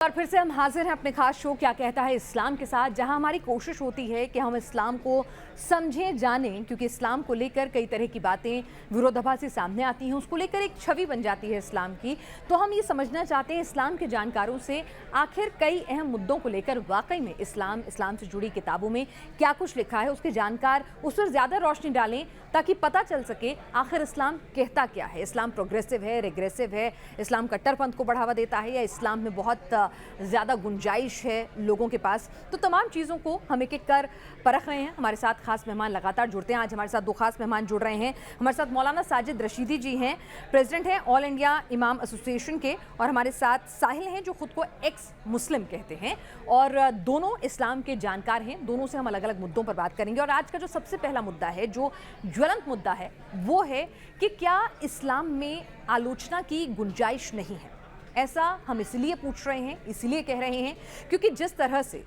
और फिर से हम हाजिर हैं अपने खास शो क्या कहता है इस्लाम के साथ, जहां हमारी कोशिश होती है कि हम इस्लाम को समझें, जानें, क्योंकि इस्लाम को लेकर कई तरह की बातें विरोधाभासी सामने आती हैं, उसको लेकर एक छवि बन जाती है इस्लाम की। तो हम ये समझना चाहते हैं इस्लाम के जानकारों से आखिर कई अहम मुद्दों को लेकर वाकई में इस्लाम से जुड़ी किताबों में क्या कुछ लिखा है, उसके जानकार उस पर ज़्यादा रोशनी डालें ताकि पता चल सके आखिर इस्लाम कहता क्या है। इस्लाम प्रोग्रेसिव है, रिग्रेसिव है, इस्लाम कट्टरपंथ को बढ़ावा देता है या इस्लाम में बहुत ज़्यादा गुंजाइश है लोगों के पास। तो तमाम चीज़ों को हम एक एक कर परख रहे हैं। हमारे साथ खास मेहमान लगातार जुड़ते हैं। आज हमारे साथ दो खास मेहमान जुड़ रहे हैं। हमारे साथ मौलाना साजिद रशीदी जी हैं, प्रेसिडेंट हैं ऑल इंडिया इमाम एसोसिएशन के, और हमारे साथ साहिल हैं जो खुद को एक्स मुस्लिम कहते हैं, और दोनों इस्लाम के जानकार हैं। दोनों से हम अलग अलग मुद्दों पर बात करेंगे। और आज का जो सबसे पहला मुद्दा है, जो ज्वलंत मुद्दा है, वो है कि क्या इस्लाम में आलोचना की गुंजाइश नहीं है। ऐसा हम इसलिए पूछ रहे हैं, इसलिए कह रहे हैं क्योंकि जिस तरह से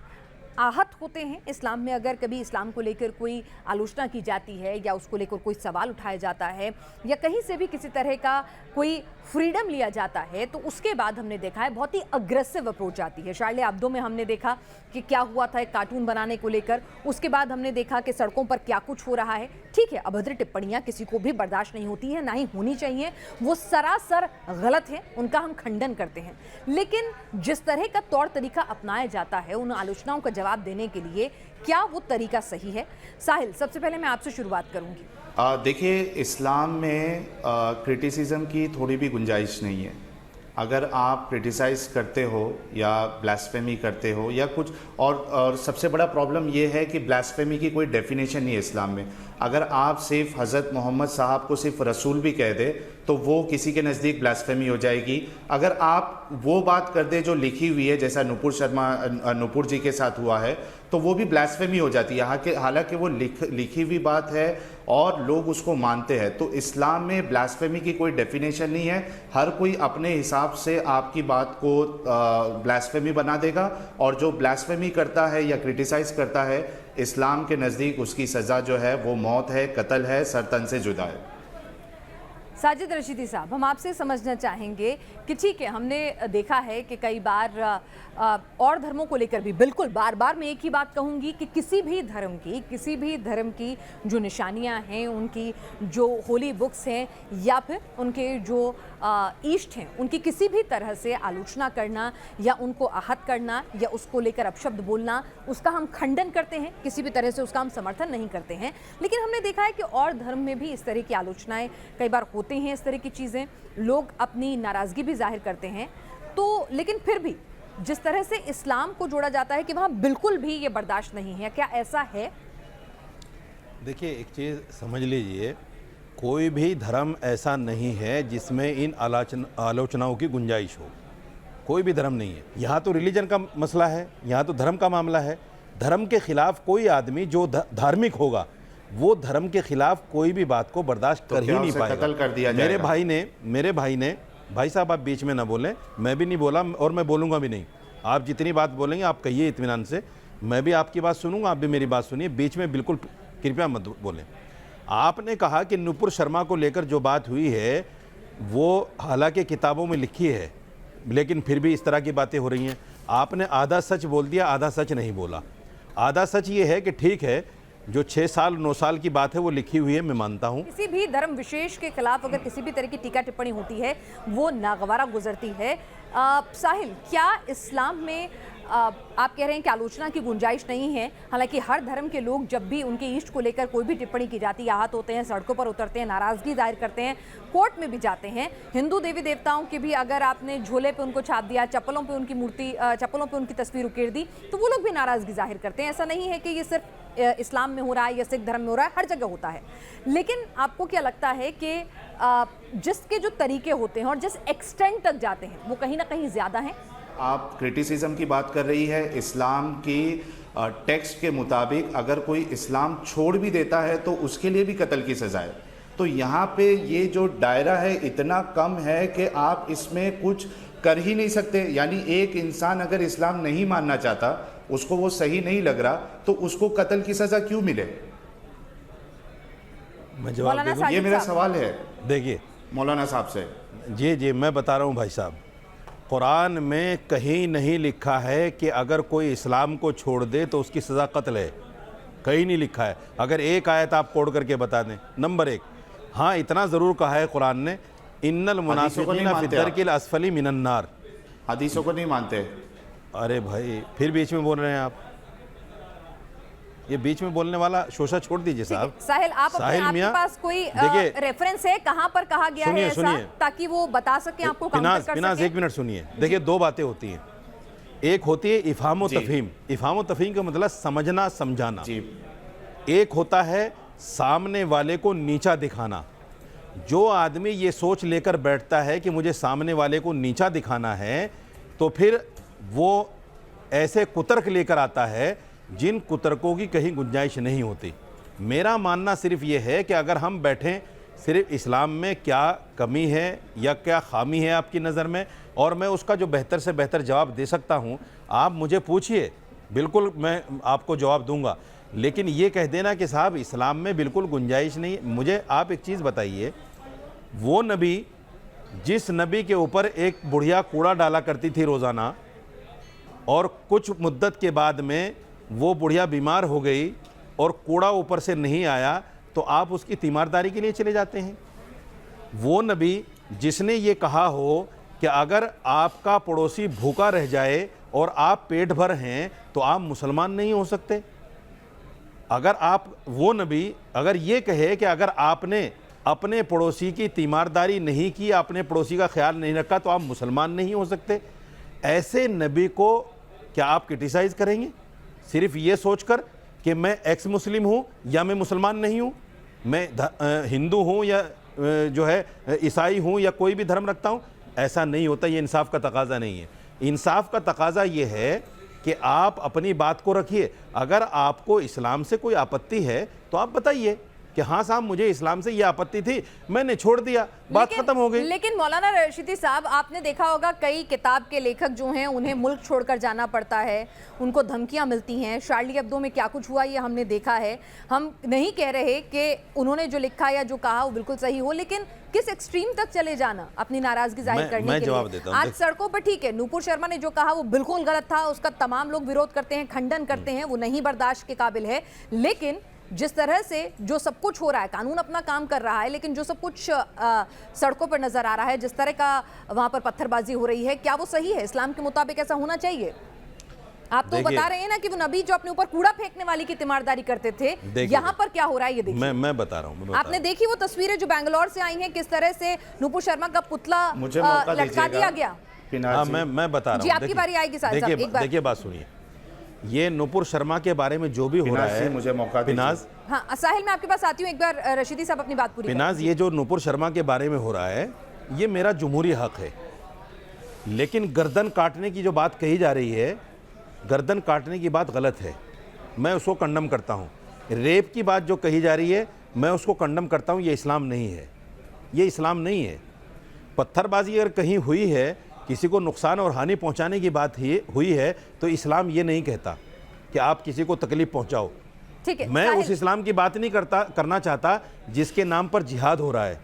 आहत होते हैं इस्लाम में, अगर कभी इस्लाम को लेकर कोई आलोचना की जाती है या उसको लेकर कोई सवाल उठाया जाता है या कहीं से भी किसी तरह का कोई फ्रीडम लिया जाता है, तो उसके बाद हमने देखा है बहुत ही अग्रेसिव अप्रोच आती है। शार्ले एब्दो में हमने देखा कि क्या हुआ था एक कार्टून बनाने को लेकर। उसके बाद हमने देखा कि सड़कों पर क्या कुछ हो रहा है। ठीक है, अभद्र टिप्पणियां किसी को भी बर्दाश्त नहीं होती है, ना ही होनी चाहिए, वो सरासर गलत है, उनका हम खंडन करते हैं। लेकिन जिस तरह का तौर तरीका अपनाया जाता है उन आलोचनाओं का जवाब देने के लिए, क्या वो तरीका सही है? साहिल, सबसे पहले मैं आपसे शुरुआत करूंगी। देखिए, इस्लाम में क्रिटिसिज्म की थोड़ी भी गुंजाइश नहीं है। अगर आप क्रिटिसाइज़ करते हो या ब्लास्फेमी करते हो या कुछ और सबसे बड़ा प्रॉब्लम ये है कि ब्लास्फेमी की कोई डेफिनेशन नहीं है इस्लाम में। अगर आप सिर्फ हज़रत मोहम्मद साहब को सिर्फ रसूल भी कह दे तो वो किसी के नज़दीक ब्लास्फेमी हो जाएगी। अगर आप वो बात कर दे जो लिखी हुई है, जैसा नुपुर जी के साथ हुआ है, तो वो भी ब्लास्फेमी हो जाती है। हालांकि वो लिखी हुई बात है और लोग उसको मानते हैं। तो इस्लाम में ब्लास्फेमी की कोई डेफिनेशन नहीं है। हर कोई अपने हिसाब से आपकी बात को ब्लास्फेमी बना देगा, और जो ब्लास्फेमी करता है या क्रिटिसाइज़ करता है, इस्लाम के नज़दीक उसकी सज़ा जो है वो मौत है, कत्ल है, सर तन से जुदा है। साजिद रशीदी साहब, हम आपसे समझना चाहेंगे कि ठीक है, हमने देखा है कि कई बार और धर्मों को लेकर भी, बिल्कुल बार बार मैं एक ही बात कहूँगी कि किसी भी धर्म की जो निशानियाँ हैं, उनकी जो होली बुक्स हैं या फिर उनके जो ईष्ट हैं, उनकी किसी भी तरह से आलोचना करना या उनको आहत करना या उसको लेकर अपशब्द बोलना, उसका हम खंडन करते हैं, किसी भी तरह से उसका हम समर्थन नहीं करते हैं। लेकिन हमने देखा है कि और धर्म में भी इस तरह की आलोचनाएं कई बार होती हैं, इस तरह की चीज़ें, लोग अपनी नाराज़गी भी जाहिर करते हैं। तो लेकिन फिर भी जिस तरह से इस्लाम को जोड़ा जाता है कि वहाँ बिल्कुल भी ये बर्दाश्त नहीं है, क्या ऐसा है? देखिए, एक चीज़ समझ लीजिए, कोई भी धर्म ऐसा नहीं है जिसमें इन आलोचनाओं की गुंजाइश हो। कोई भी धर्म नहीं है। यहाँ तो रिलीजन का मसला है, यहाँ तो धर्म का मामला है। धर्म के खिलाफ कोई आदमी जो धार्मिक होगा, वो धर्म के खिलाफ कोई भी बात को बर्दाश्त कर ही नहीं पाएगा। मेरे भाई ने भाई साहब, आप बीच में ना बोलें, मैं भी नहीं बोला और मैं बोलूँगा भी नहीं। आप जितनी बात बोलेंगे आप कहिए इत्मीनान से, मैं भी आपकी बात सुनूंगा, आप भी मेरी बात सुनिए, बीच में बिल्कुल कृपया मत बोलें। आपने कहा कि नुपुर शर्मा को लेकर जो बात हुई है वो हालांकि किताबों में लिखी है, लेकिन फिर भी इस तरह की बातें हो रही हैं। आपने आधा सच बोल दिया, आधा सच नहीं बोला। आधा सच ये है कि ठीक है, जो 6 साल 9 साल की बात है वो लिखी हुई है, मैं मानता हूँ। किसी भी धर्म विशेष के खिलाफ अगर किसी भी तरह की टीका टिप्पणी होती है, वो नागवारा गुजरती है। साहिल, क्या इस्लाम में आप कह रहे हैं कि आलोचना की गुंजाइश नहीं है? हालांकि हर धर्म के लोग जब भी उनके इष्ट को लेकर कोई भी टिप्पणी की जाती है, आहत होते हैं, सड़कों पर उतरते हैं, नाराजगी जाहिर करते हैं, कोर्ट में भी जाते हैं। हिंदू देवी देवताओं के भी अगर आपने झोले पे उनको छाप दिया, चप्पलों पे उनकी मूर्ति, चप्पलों पे उनकी तस्वीर उकेर दी, तो वो लोग भी नाराजगी जाहिर करते हैं। ऐसा नहीं है कि ये सिर्फ इस्लाम में हो रहा है या सिख धर्म में हो रहा है, हर जगह होता है। लेकिन आपको क्या लगता है कि जिसके जो तरीके होते हैं और जिस एक्सटेंट तक जाते हैं, वो कहीं ना कहीं ज़्यादा हैं? आप क्रिटिसिज्म की बात कर रही है। इस्लाम की टेक्स्ट के मुताबिक अगर कोई इस्लाम छोड़ भी देता है तो उसके लिए भी कत्ल की सज़ा है। तो यहाँ पे ये जो दायरा है इतना कम है कि आप इसमें कुछ कर ही नहीं सकते। यानी एक इंसान अगर इस्लाम नहीं मानना चाहता, उसको वो सही नहीं लग रहा, तो उसको कत्ल की सज़ा क्यों मिले? मैं जवाब दे ये मेरा सवाल है। देखिए मौलाना साहब से। जी मैं बता रहा हूँ भाई साहब, कुरान में कहीं नहीं लिखा है कि अगर कोई इस्लाम को छोड़ दे तो उसकी सज़ा कत्ल है, कहीं नहीं लिखा है। अगर एक आयत आप कोड करके बता दें। नंबर एक, हाँ इतना ज़रूर कहा है कुरान ने, इन्नल मुनाफिकीना फी दरकिल अस्फली मिनन नार। हदीसों को नहीं मानते। अरे भाई फिर बीच में बोल रहे हैं आप, ये बीच में बोलने वाला शोषा छोड़ दीजिए साहब। साहिल, आप अपने आप के पास कोई रेफरेंस है कहां पर कहा गया है ऐसा, ताकि वो बता सके आपको काउंटर कर सके? एक मिनट सुनिए। देखिए दो बातें होती हैं, एक होती है इफ़हाम व तफ़हीम। इफ़हाम व तफ़हीम का मतलब समझना समझाना। एक होता है सामने वाले को नीचा दिखाना। जो आदमी ये सोच लेकर बैठता है कि मुझे सामने वाले को नीचा दिखाना है, तो फिर वो ऐसे कुतर्क लेकर आता है जिन कुतर्कों की कहीं गुंजाइश नहीं होती। मेरा मानना सिर्फ ये है कि अगर हम बैठें सिर्फ इस्लाम में क्या कमी है या क्या खामी है आपकी नज़र में, और मैं उसका जो बेहतर से बेहतर जवाब दे सकता हूँ, आप मुझे पूछिए, बिल्कुल मैं आपको जवाब दूंगा। लेकिन ये कह देना कि साहब इस्लाम में बिल्कुल गुंजाइश नहीं, मुझे आप एक चीज़ बताइए, वो नबी जिस नबी के ऊपर एक बुढ़िया कूड़ा डाला करती थी रोज़ाना, और कुछ मुद्दत के बाद में वो बुढ़िया बीमार हो गई और कूड़ा ऊपर से नहीं आया, तो आप उसकी तीमारदारी के लिए चले जाते हैं। वो नबी जिसने ये कहा हो कि अगर आपका पड़ोसी भूखा रह जाए और आप पेट भर हैं तो आप मुसलमान नहीं हो सकते। अगर आप, वो नबी अगर ये कहे कि अगर आपने अपने पड़ोसी की तीमारदारी नहीं की, अपने पड़ोसी का ख्याल नहीं रखा, तो आप मुसलमान नहीं हो सकते, ऐसे नबी को क्या आप क्रिटिसाइज़ करेंगे सिर्फ ये सोचकर कि मैं एक्स मुस्लिम हूँ या मैं मुसलमान नहीं हूँ, मैं हिंदू हूँ या जो है ईसाई हूँ या कोई भी धर्म रखता हूँ? ऐसा नहीं होता। ये इंसाफ का तकाजा नहीं है। इंसाफ का तकाजा ये है कि आप अपनी बात को रखिए। अगर आपको इस्लाम से कोई आपत्ति है तो आप बताइए कि हाँ साहब मुझे इस्लाम से ये आपत्ति थी, मैंने छोड़ दिया, बात खत्म हो गई। लेकिन मौलाना रशीदी साहब, आपने देखा होगा कई किताब के लेखक जो हैं उन्हें मुल्क छोड़कर जाना पड़ता है, उनको धमकियां मिलती हैं। शार्ली एब्दो में क्या कुछ हुआ ये हमने देखा है। हम नहीं कह रहे कि उन्होंने जो लिखा या जो कहा वो बिल्कुल सही हो, लेकिन किस एक्सट्रीम तक चले जाना अपनी नाराजगी जाहिर करने के लिए? आज सड़कों पर ठीक है, नूपुर शर्मा ने जो कहा वो बिल्कुल गलत था, उसका तमाम लोग विरोध करते हैं, खंडन करते हैं, वो नहीं बर्दाश्त के काबिल है। लेकिन जिस तरह से जो सब कुछ हो रहा है, कानून अपना काम कर रहा है, लेकिन जो सब कुछ सड़कों पर नजर आ रहा है, जिस तरह का वहां पर पत्थरबाजी हो रही है, क्या वो सही है? इस्लाम के मुताबिक ऐसा होना चाहिए? आप तो बता रहे हैं ना कि वो नबी जो अपने ऊपर कूड़ा फेंकने वाली की तीमारदारी करते थे, यहाँ पर क्या हो रहा है ये देखिए। मैं बता रहा हूँ। आपने देखी वो तस्वीरें जो बेंगलोर से आई हैं, किस तरह से नूपुर शर्मा का पुतला लटका दिया गया? मैं बता रहा हूँ। जी आपकी बारी आएगी साहब। देखिए बात सुनिए, ये नूपुर शर्मा के बारे में जो भी हो रहा है, मुझे मौका पिनाज, हाँ साहिल मैं आपके पास आती हूँ एक बार, रशीदी साहब अपनी बात पूरी करें। पिनाज, ये जो नूपुर शर्मा के बारे में हो रहा है ये मेरा जमहूरी हक है, लेकिन गर्दन काटने की जो बात कही जा रही है, गर्दन काटने की बात गलत है, मैं उसको कंडम करता हूँ। रेप की बात जो कही जा रही है मैं उसको कंडम करता हूँ। ये इस्लाम नहीं है, ये इस्लाम नहीं है। पत्थरबाजी अगर कहीं हुई है, किसी को नुकसान और हानि पहुंचाने की बात हुई है, तो इस्लाम ये नहीं कहता कि आप किसी को तकलीफ पहुंचाओ। ठीक है, मैं उस इस्लाम की बात नहीं करना चाहता जिसके नाम पर जिहाद हो रहा है,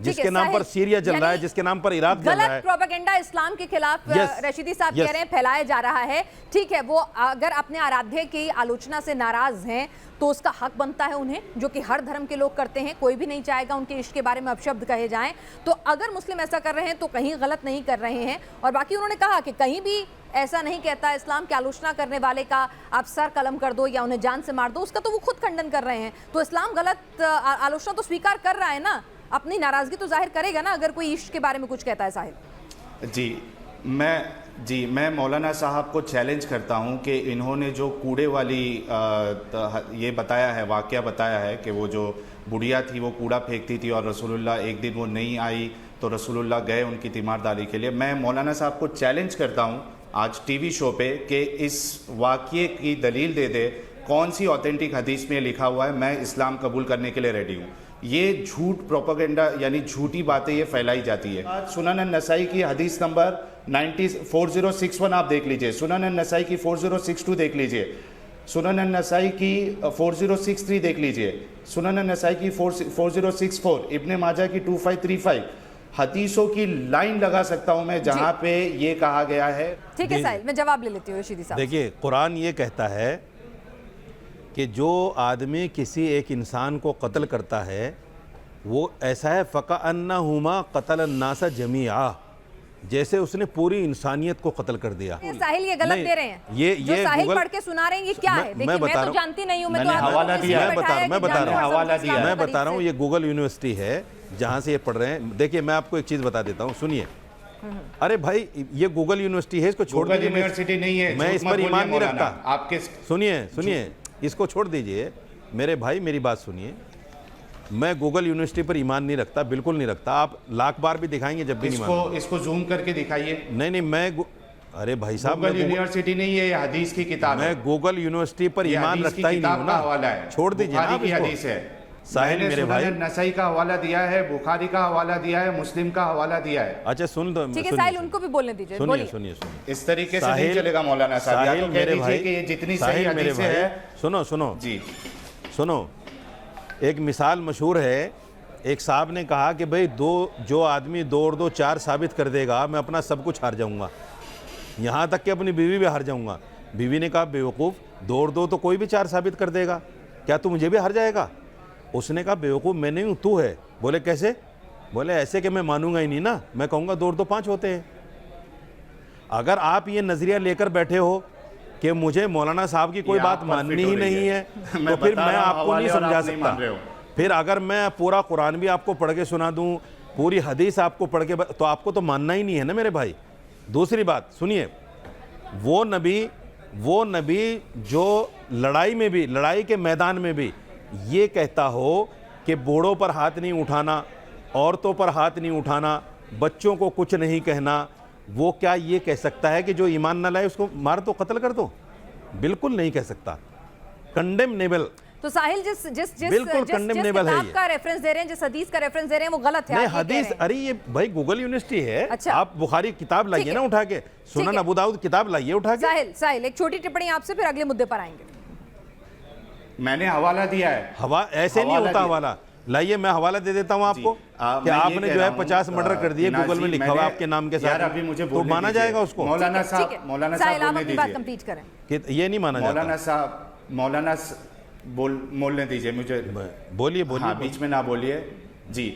जिसके नाम पर सीरिया जल रहा है, जिसके नाम पर इराक जल रहा है। गलत प्रोपेगेंडा इस्लाम के खिलाफ रशीदी साहब कह रहे हैं फैलाया जा रहा है। ठीक है, वो अगर अपने आराध्य की आलोचना से नाराज हैं तो उसका हक बनता है उन्हें, जो कि हर धर्म के लोग करते हैं। कोई भी नहीं चाहेगा उनके इश्क के बारे में अपशब्द कहे जाएं। तो अगर मुस्लिम ऐसा कर रहे हैं तो कहीं गलत नहीं कर रहे हैं। और बाकी उन्होंने कहा कि कहीं भी ऐसा नहीं कहता इस्लाम की आलोचना करने वाले का आप सर कलम कर दो या उन्हें जान से मार दो, उसका तो वो खुद खंडन कर रहे हैं। तो इस्लाम गलत आलोचना तो स्वीकार कर रहा है ना, अपनी नाराजगी तो जाहिर करेगा ना अगर कोई इश्क के बारे में कुछ कहता है। साहिल जी मैं मौलाना साहब को चैलेंज करता हूं कि इन्होंने जो कूड़े वाली ये बताया है, वाकया बताया है कि वो जो बुढ़िया थी वो कूड़ा फेंकती थी और रसूलुल्लाह एक दिन वो नहीं आई तो रसूलुल्लाह गए उनकी तीमारदारी के लिए। मैं मौलाना साहब को चैलेंज करता हूं आज टीवी शो पे कि इस वाकये की दलील दे दे, कौन सी ऑथेंटिक हदीस में लिखा हुआ है मैं इस्लाम कबूल करने के लिए रेडी हूँ। ये झूठ प्रोपेगेंडा यानी झूठी बातें ये फैलाई जाती है। आज सुनन नसाई की हदीस नंबर 4061 आप देख लीजिए, सुनन नसाई की 4062 देख लीजिए, सुनन नसाई की 4063 देख लीजिए, सुनन नसाई की 4064, इब्ने माजा की 2535, हदीसों की लाइन लगा सकता हूं मैं जहां पे ये कहा गया है। ठीक है साहिल, मैं जवाब ले लेती हूँ रशीदी साहब। देखिए, कुरान ये कहता है कि जो आदमी किसी एक इंसान को कत्ल करता है वो ऐसा है फ़क़अन्नहुमा क़तलन्नास जमीआ, जैसे उसने पूरी इंसानियत को कत्ल कर दिया। साहिल ये गलत नहीं, दे रहे हैं। ये जो साहिल गूगल पढ़ के सुना रहे हैं ये क्या है? देखिए मैं बता मैं रहा तो हूं, जानती नहीं हूँ, मैं तो मैंने हवाला दिया है। मैं बता रहा हूँ, ये ये गूगल यूनिवर्सिटी है जहाँ से ये पढ़ रहे हैं। देखिए, मैं आपको एक चीज़ बता देता हूँ, सुनिए। अरे भाई, ये गूगल यूनिवर्सिटी है, इसको छोड़ दीजिए। यूनिवर्सिटी नहीं है, मैं इस पर ईमान नहीं रखता। आपके सुनिए, इसको छोड़ दीजिए मेरे भाई, मेरी बात सुनिए। मैं गूगल यूनिवर्सिटी पर ईमान नहीं रखता, बिल्कुल नहीं रखता। आप लाख बार भी दिखाएंगे जब भी नहीं मानूंगा। इसको जूम करके दिखाइए। नहीं, अरे भाई साहब, गूगल यूनिवर्सिटी नहीं है, ये हदीस की किताब है। मैं गूगल यूनिवर्सिटी पर ईमान रखता ही नहीं हूं ना। हवाला है, छोड़ दीजिए ना बुखारी की हदीस है। साहिल मेरे भाई, नसई का हवाला दिया है, बुखारी का हवाला दिया है, मुस्लिम का हवाला दिया है। अच्छा सुन दो, ठीक है साहिल, उनको भी बोलने दीजिए। सुनिए। इस तरीके से नहीं चलेगा मौलाना साहब। या तो कह दीजिए कि ये जितनी सही हदीस है। सुनो जी, सुनो, एक मिसाल मशहूर है। एक साहब ने कहा कि भाई जो आदमी 2 और 2 4 साबित कर देगा, मैं अपना सब कुछ हार जाऊंगा, यहाँ तक कि अपनी बीवी भी हार जाऊंगा। बीवी ने कहा, बेवकूफ़, 2 और 2 तो कोई भी 4 साबित कर देगा, क्या तू मुझे भी हार जाएगा? उसने कहा, बेवकूफ़ मैं नहीं हूँ, तू है। बोले कैसे? बोले ऐसे कि मैं मानूंगा ही नहीं ना, मैं कहूँगा 2 और 2 5 होते हैं। अगर आप ये नज़रिया लेकर बैठे हो कि मुझे मौलाना साहब की कोई बात माननी ही नहीं है, तो फिर मैं आपको नहीं समझा सकता। फिर अगर मैं पूरा कुरान भी आपको पढ़ के सुना दूं, पूरी हदीस आपको पढ़ के, तो आपको तो मानना ही नहीं है ना मेरे भाई। दूसरी बात सुनिए, वो नबी जो लड़ाई के मैदान में भी ये कहता हो कि बूढ़ों पर हाथ नहीं उठाना, औरतों पर हाथ नहीं उठाना, बच्चों को कुछ नहीं कहना, वो क्या ये कह सकता है कि जो ईमान न लाए उसको मार दो, कत्ल कर दो? बिल्कुल नहीं कह सकता। कंडेमनेबल। तो साहिल जिस कंडेमनेबल है, किताब का रेफरेंस दे रहे हैं, जिस हदीस का रेफरेंस दे रहे हैं, वो गलत है। नहीं, हदीस, अरे ये भाई गूगल यूनिवर्सिटी है। अच्छा। आप बुखारी किताब लाइए ना उठा के, सुनन अबू दाऊद किताब लाइए उठा के। साहिल एक छोटी टिप्पणी आपसे, फिर अगले मुद्दे पर आएंगे। मैंने हवाला दिया है। ऐसे नहीं होता हवाला। लाइए, मैं हवाला दे देता हूँ आपको कि आपने जो है 50 मर्डर कर दिए, गूगल में लिखा हुआ आपके नाम के साथ, अभी मुझे तो माना जाएगा उसको? मौलाना साहब बोलने दीजिए, कंप्लीट करें। ये नहीं माना जाता। मौलाना बोलने दीजिए मुझे। बोलिए। हाँ, बीच में ना बोलिए जी।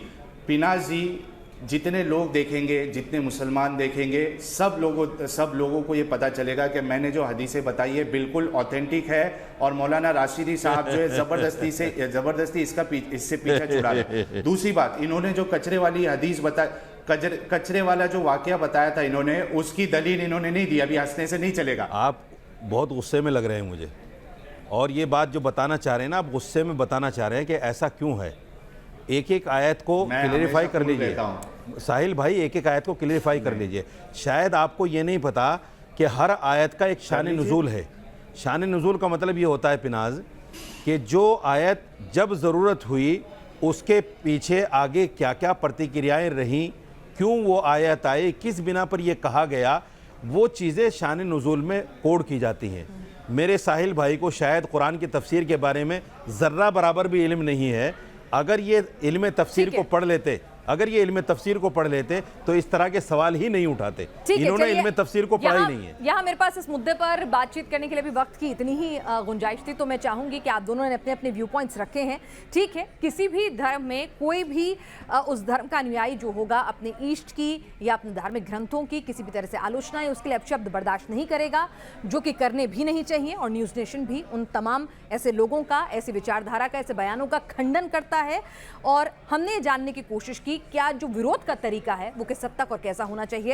पिनाज जी, जितने लोग देखेंगे, जितने मुसलमान देखेंगे, सब लोगों को ये पता चलेगा कि मैंने जो हदीसें बताई है बिल्कुल ऑथेंटिक है, और मौलाना राशिदी साहब जो है जबरदस्ती इससे पीछा छुड़ा रहे। दूसरी बात, इन्होंने जो कचरे वाली हदीस कचरे वाला जो वाकया बताया था इन्होंने, उसकी दलील इन्होंने नहीं दी। अभी हंसने से नहीं चलेगा। आप बहुत गुस्से में लग रहे हैं मुझे, और ये बात जो बताना चाह रहे हैं ना, आप गुस्से में बताना चाह रहे हैं कि ऐसा क्यों है। एक आयत को क्लियरिफाई कर लीजिए साहिल भाई, एक आयत को क्लियरिफाई कर लीजिए। शायद आपको ये नहीं पता कि हर आयत का एक शान नुज़ूल है। शान नुज़ूल का मतलब ये होता है पिनाज, कि जो आयत जब ज़रूरत हुई उसके पीछे आगे क्या क्या प्रतिक्रियाएं रहीं, क्यों वो आयत आई, किस बिना पर यह कहा गया, वो चीज़ें शान नुज़ूल में कोड की जाती हैं। मेरे साहिल भाई को शायद कुरान की तफसीर के बारे में ज़र्रा बराबर भी इल्म नहीं है। अगर ये इल्म तफसीर को पढ़ लेते, तो इस तरह के सवाल ही नहीं उठाते। इन्होंने इल्म तफसीर को पढ़ा ही नहीं है। यहाँ मेरे पास इस मुद्दे पर बातचीत करने के लिए भी वक्त की इतनी ही गुंजाइश थी, तो मैं चाहूंगी कि आप दोनों ने अपने अपने व्यू पॉइंट्स रखे हैं। ठीक है, किसी भी धर्म में कोई भी उस धर्म का अनुयायी जो होगा अपने ईष्ट की या अपने धार्मिक ग्रंथों की किसी भी तरह से आलोचनाएं, उसके लिए अपशब्द बर्दाश्त नहीं करेगा, जो कि करने भी नहीं चाहिए। और न्यूज़ नेशन भी उन तमाम ऐसे लोगों का, ऐसी विचारधारा का, ऐसे बयानों का खंडन करता है। और हमने जानने की कोशिश की क्या जो विरोध का तरीका है वो किस हद तक और कैसा होना चाहिए।